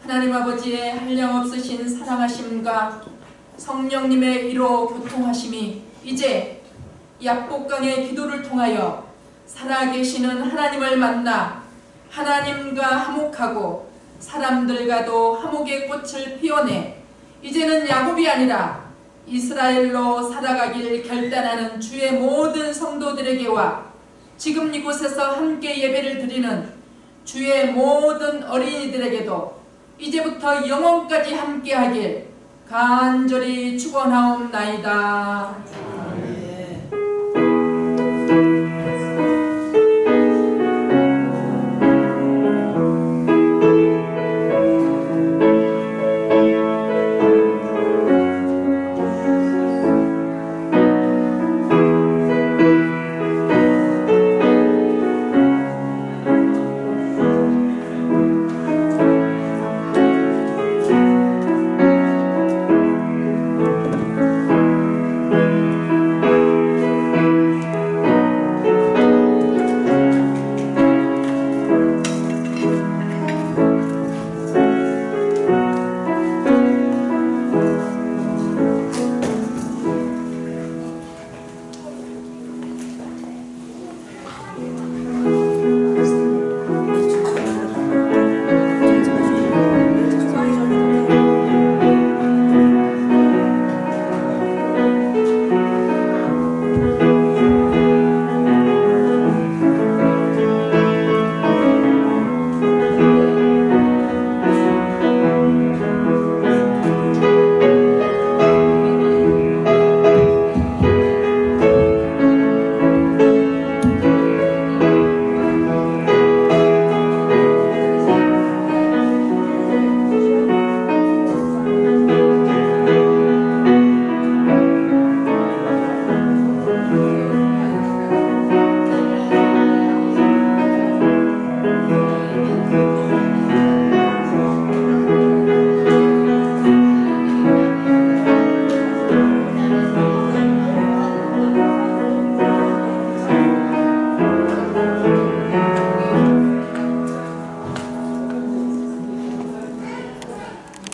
하나님 아버지의 한량없으신 사랑하심과 성령님의 이로 교통하심이 이제 약복강의 기도를 통하여 살아계시는 하나님을 만나 하나님과 화목하고 사람들과도 화목의 꽃을 피워내 이제는 야곱이 아니라 이스라엘로 살아가길 결단하는 주의 모든 성도들에게와 지금 이곳에서 함께 예배를 드리는 주의 모든 어린이들에게도 이제부터 영원까지 함께하길 간절히 축원하옵나이다.